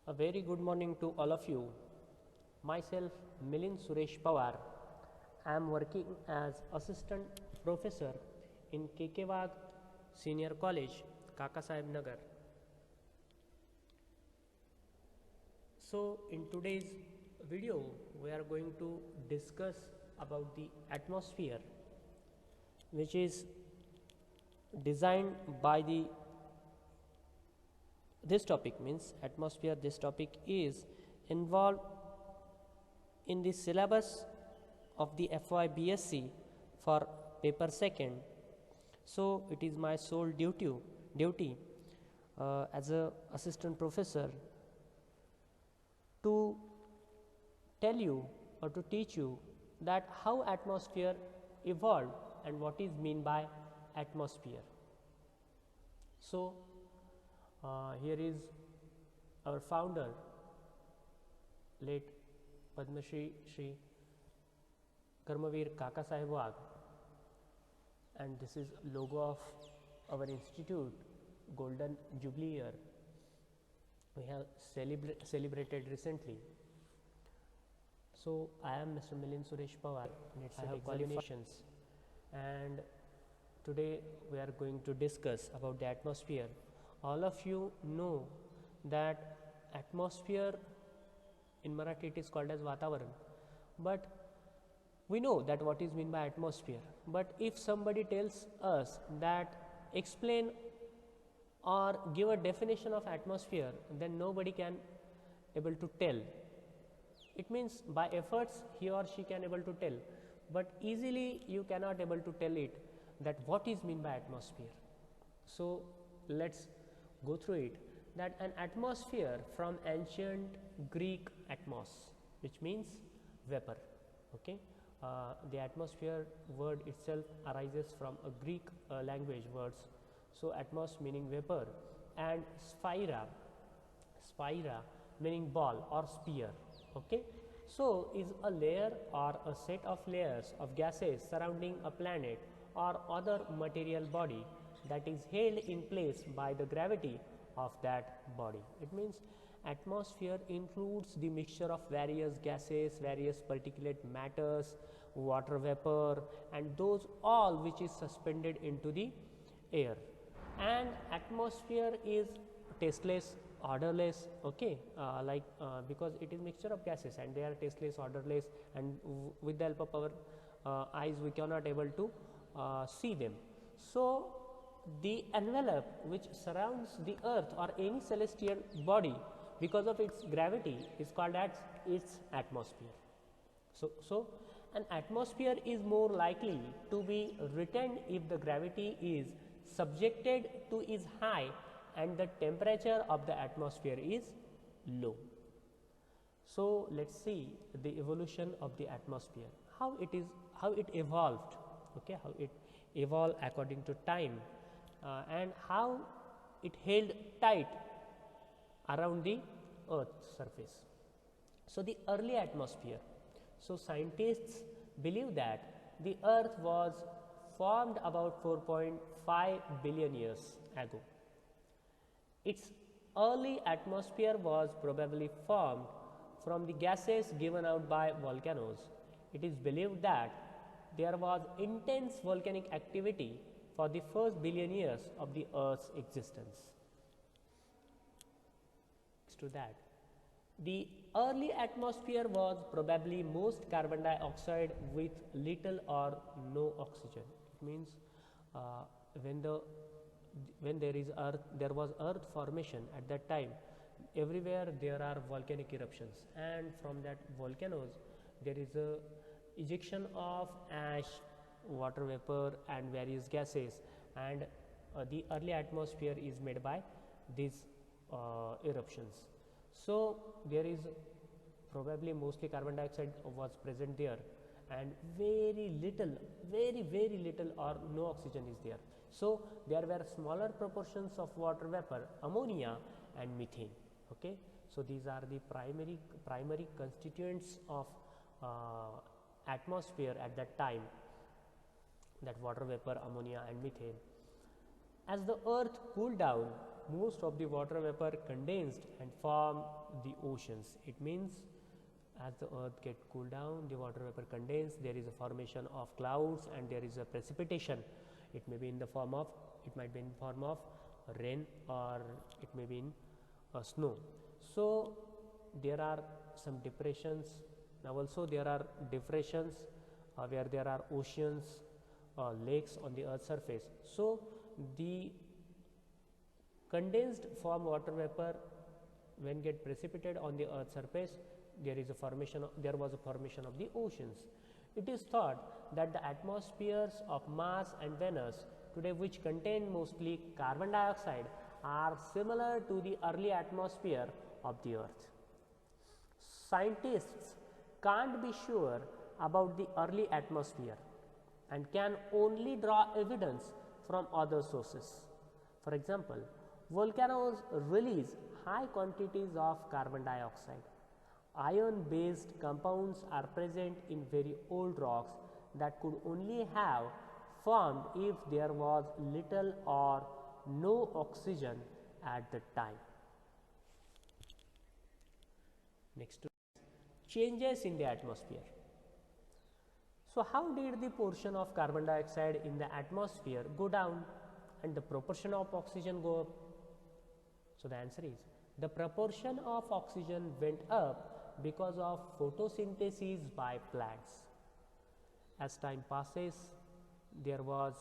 A very good morning to all of you. Myself Milind Suresh Pawar. I am working as assistant professor in KK Wagh Senior College, Kakasaheb Nagar. So in today's video we are going to discuss about the atmosphere, which is designed by this topic means atmosphere. This topic is involved in the syllabus of the FY BSc for paper second. So it is my sole duty as a assistant professor to tell you or to teach you that how atmosphere evolved and what is mean by atmosphere. So here is our founder, late Padma Shri Karmavir Kakasaheb Wagh, and this is logo of our institute, Golden Jubilee year. We have celebrated recently. So I am Mr. Milind Suresh Pawar. I have qualifications, and today we are going to discuss about the atmosphere. All of you know that atmosphere in Marathi it is called as Vatavaran, but we know that what is meant by atmosphere. But if somebody tells us that explain or give a definition of atmosphere, then nobody can able to tell. It means by efforts he or she can able to tell, but easily you cannot able to tell it that what is meant by atmosphere. So let's go through it. That an atmosphere from ancient Greek atmos, which means vapor. Okay, the atmosphere word itself arises from a Greek language words. So atmos meaning vapor, and sphaira meaning ball or sphere. Okay, so is a layer or a set of layers of gases surrounding a planet or other material body that is held in place by the gravity of that body. It means atmosphere includes the mixture of various gases, various particulate matters, water vapor, and those all which is suspended into the air. And atmosphere is tasteless, odorless. Okay, because it is mixture of gases and they are tasteless, odorless, and with the help of our eyes we cannot able to see them. So the envelope which surrounds the earth or any celestial body because of its gravity is called as its atmosphere. So an atmosphere is more likely to be retained if the gravity is subjected to is high and the temperature of the atmosphere is low. So let's see the evolution of the atmosphere, how it evolved. Okay, how it evolved according to time, and how it held tight around the earth's surface. So the early atmosphere, so scientists believe that the earth was formed about 4.5 billion years ago. Its early atmosphere was probably formed from the gases given out by volcanoes. It is believed that there was intense volcanic activity for the first billion years of the earth's existence. To that, the early atmosphere was probably most carbon dioxide with little or no oxygen. It means when there was earth formation at that time, everywhere there are volcanic eruptions, and from that volcanoes there is a ejection of ash, water vapor, and various gases, and the early atmosphere is made by these eruptions. So there is probably mostly carbon dioxide was present there, and very little or no oxygen is there. So there were smaller proportions of water vapor, ammonia and methane. Okay, so these are the primary constituents of atmosphere at that time, that water vapor, ammonia and methane. As the earth cooled down, most of the water vapor condensed and form the oceans. It means as the earth get cooled down, the water vapor condensed, there is a formation of clouds and there is a precipitation. It may be in the form of, it might be in form of rain, or it may be in snow. So there are some depressions. Now also there are depressions where there are oceans, lakes on the earth's surface. So the condensed form water vapor, when get precipitated on the earth's surface, there was a formation of the oceans. It is thought that the atmospheres of Mars and Venus today, which contain mostly carbon dioxide, are similar to the early atmosphere of the earth. Scientists can't be sure about the early atmosphere and can only draw evidence from other sources. For example, volcanoes release high quantities of carbon dioxide. Iron-based compounds are present in very old rocks that could only have formed if there was little or no oxygen at the time. Next, changes in the atmosphere. So, how did the portion of carbon dioxide in the atmosphere go down and the proportion of oxygen go up? So, the answer is the proportion of oxygen went up because of photosynthesis by plants. As time passes, there was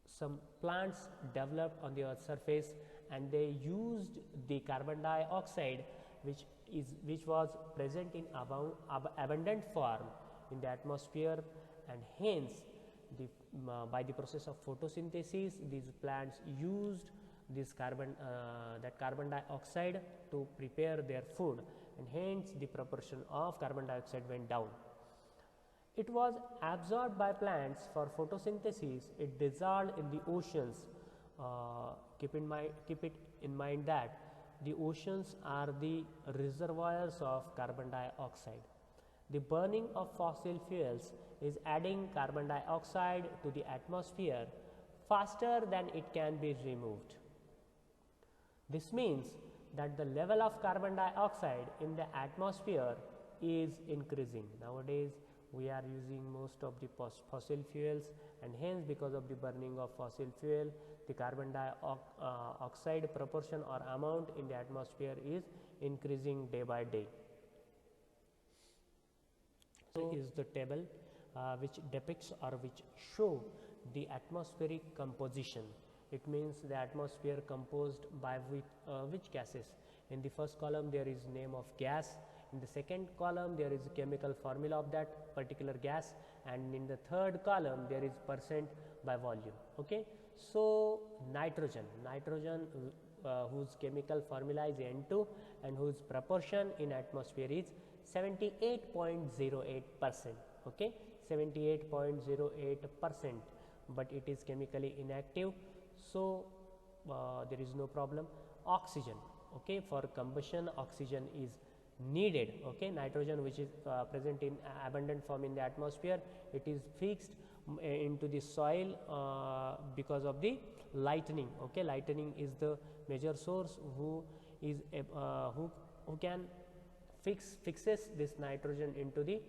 some plants developed on the earth's surface and they used the carbon dioxide which was present in abundant form in the atmosphere, and hence by the process of photosynthesis these plants used this carbon dioxide to prepare their food, and hence the proportion of carbon dioxide went down. It was absorbed by plants for photosynthesis. It dissolved in the oceans. Keep it in mind that the oceans are the reservoirs of carbon dioxide. The burning of fossil fuels is adding carbon dioxide to the atmosphere faster than it can be removed. This means that the level of carbon dioxide in the atmosphere is increasing. Nowadays, we are using most of the fossil fuels, and hence because of the burning of fossil fuel, the carbon dioxide proportion or amount in the atmosphere is increasing day by day. So, is the table which depicts or which show the atmospheric composition. It means the atmosphere composed by which gases. In the first column there is name of gas, in the second column there is a chemical formula of that particular gas, and in the third column there is percent by volume. Okay. So, nitrogen whose chemical formula is N2 and whose proportion in atmosphere is 78.08%. Okay, 78.08%, but it is chemically inactive. So, there is no problem. Oxygen, okay, for combustion oxygen is needed. Okay, nitrogen which is present in abundant form in the atmosphere, it is fixed into the soil because of the lightning. Okay, lightning is the major source who can fixes this nitrogen into the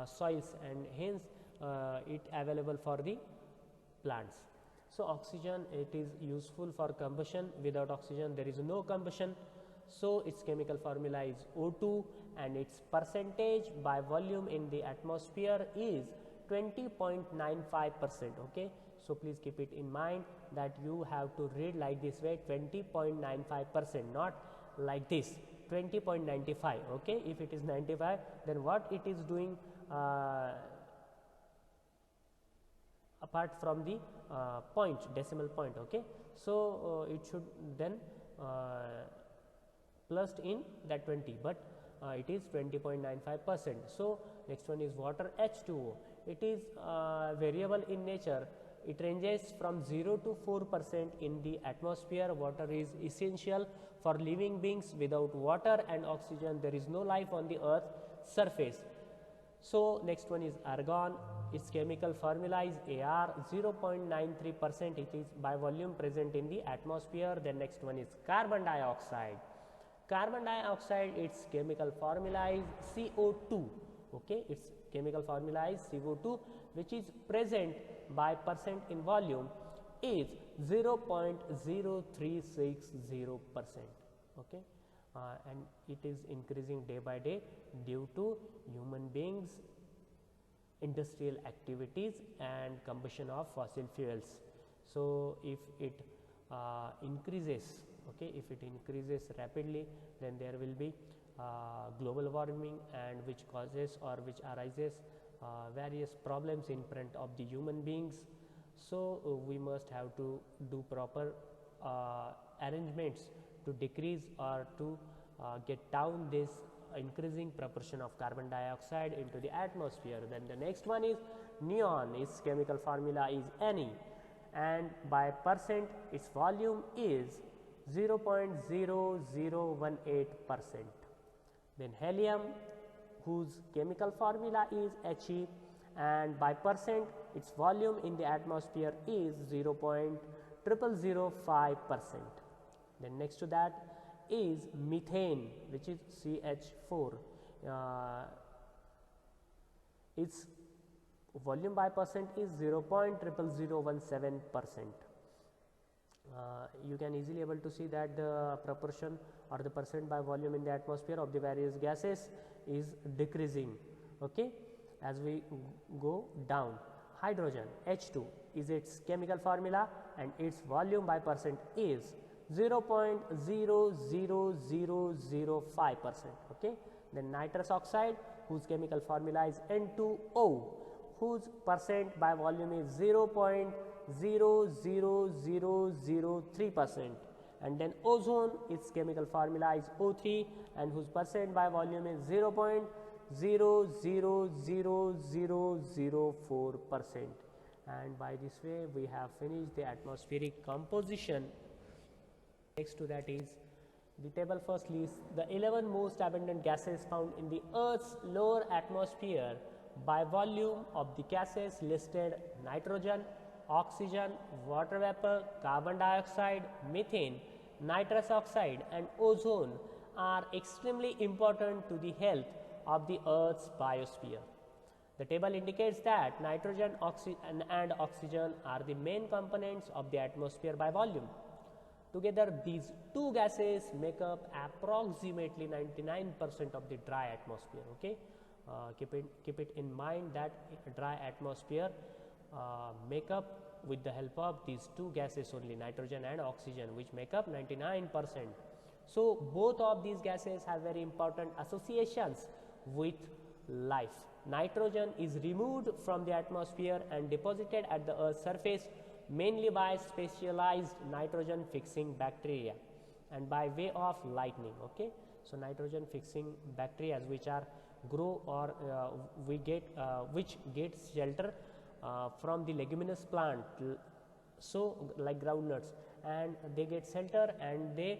soils, and hence it available for the plants. So, oxygen, it is useful for combustion. Without oxygen there is no combustion. So, its chemical formula is O2 and its percentage by volume in the atmosphere is 20.95%. Okay. So, please keep it in mind that you have to read like this way, 20.95%, not like this 20.95. Okay. If it is 95, then what it is doing apart from the point, decimal point. Okay. So, it should then plus in that 20, but it is 20.95%. So, next one is water, H2O. It is variable in nature. It ranges from 0 to 4% in the atmosphere. Water is essential for living beings. Without water and oxygen, there is no life on the earth surface. So next one is argon. Its chemical formula is Ar, 0.93%. It is by volume present in the atmosphere. Then next one is carbon dioxide. Carbon dioxide, its chemical formula is CO2. Okay, its chemical formula is CO2, which is present by percent in volume is 0.0360%. Okay, and it is increasing day by day due to human beings, industrial activities and combustion of fossil fuels. So if it increases, okay, if it increases rapidly, then there will be global warming, and which causes or which arises various problems in front of the human beings. So we must have to do proper arrangements to decrease or to get down this increasing proportion of carbon dioxide into the atmosphere. Then the next one is neon. Its chemical formula is Ne, and by percent its volume is 0.0018%. Then helium, whose chemical formula is He, and by percent its volume in the atmosphere is 0.0005%. Then next to that is methane, which is CH4. Its volume by percent is 0.00017%. You can easily able to see that the proportion or the percent by volume in the atmosphere of the various gases is decreasing, okay, as we go down. Hydrogen, H2, is its chemical formula, and its volume by percent is 0.00005%. Okay. Then nitrous oxide, whose chemical formula is N2O, whose percent by volume is 0.00003%. And then ozone, its chemical formula is O3, and whose percent by volume is 0.000004%. And by this way we have finished the atmospheric composition. Next to that is the table first lists the 11 most abundant gases found in the Earth's lower atmosphere by volume of the gases listed: nitrogen, oxygen, water vapor, carbon dioxide, methane, nitrous oxide and ozone are extremely important to the health of the Earth's biosphere. The table indicates that nitrogen and oxygen are the main components of the atmosphere by volume. Together, these two gases make up approximately 99% of the dry atmosphere. Okay, keep it in mind that dry atmosphere make up with the help of these two gases only, nitrogen and oxygen, which make up 99%. So both of these gases have very important associations with life. Nitrogen is removed from the atmosphere and deposited at the Earth's surface mainly by specialized nitrogen fixing bacteria and by way of lightning. Okay, so nitrogen fixing bacteria which are grow or which gets shelter from the leguminous plant, so like groundnuts, and they get shelter, and they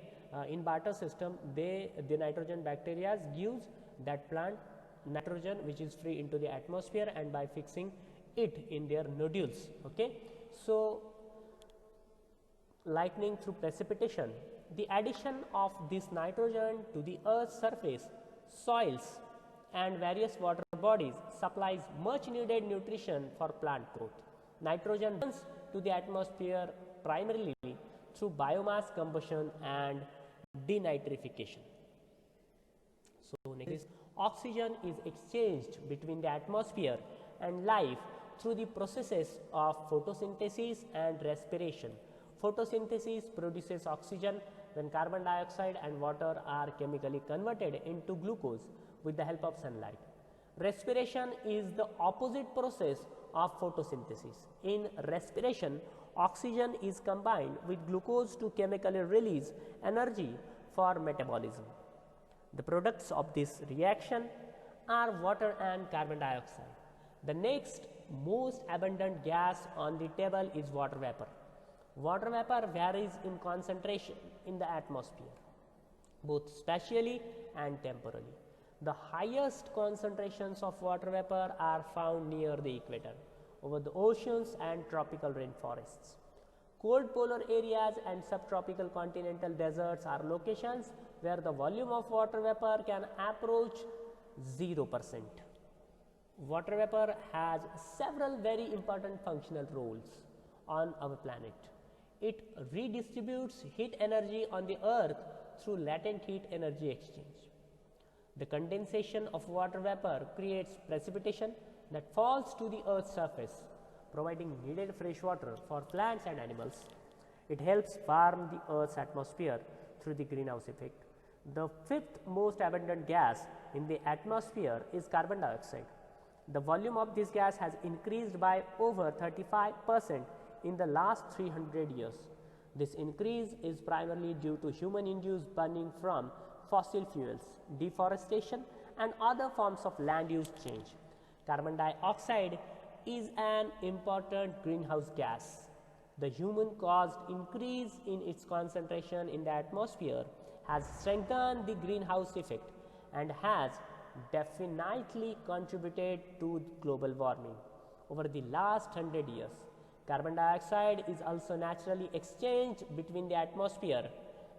in barter system the nitrogen bacteria gives that plant nitrogen which is free into the atmosphere, and by fixing it in their nodules. Okay, so lightning through precipitation, the addition of this nitrogen to the Earth's surface, soils and various water bodies supplies much needed nutrition for plant growth. Nitrogen runs to the atmosphere primarily through biomass combustion and denitrification. So next is oxygen is exchanged between the atmosphere and life through the processes of photosynthesis and respiration. Photosynthesis produces oxygen when carbon dioxide and water are chemically converted into glucose with the help of sunlight. Respiration is the opposite process of photosynthesis. In respiration, oxygen is combined with glucose to chemically release energy for metabolism. The products of this reaction are water and carbon dioxide. The next most abundant gas on the table is water vapor. Water vapor varies in concentration in the atmosphere, both spatially and temporally. The highest concentrations of water vapor are found near the equator, over the oceans and tropical rainforests. Cold polar areas and subtropical continental deserts are locations where the volume of water vapor can approach 0%. Water vapor has several very important functional roles on our planet. It redistributes heat energy on the earth through latent heat energy exchange. The condensation of water vapor creates precipitation that falls to the earth's surface, providing needed fresh water for plants and animals. It helps warm the earth's atmosphere through the greenhouse effect. The fifth most abundant gas in the atmosphere is carbon dioxide. The volume of this gas has increased by over 35% in the last 300 years. This increase is primarily due to human induced burning from fossil fuels, deforestation and other forms of land use change. Carbon dioxide is an important greenhouse gas. The human caused increase in its concentration in the atmosphere has strengthened the greenhouse effect and has definitely contributed to global warming. Over the last 100 years, carbon dioxide is also naturally exchanged between the atmosphere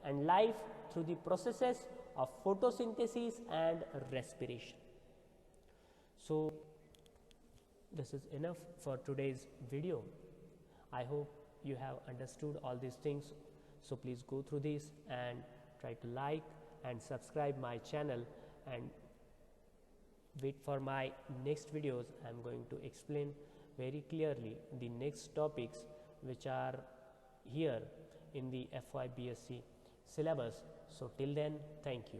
and life through the processes of photosynthesis and respiration. So, this is enough for today's video. I hope you have understood all these things. So, please go through this and try to like and subscribe my channel and wait for my next videos. I am going to explain very clearly the next topics which are here in the FY BSc syllabus. So till then, thank you.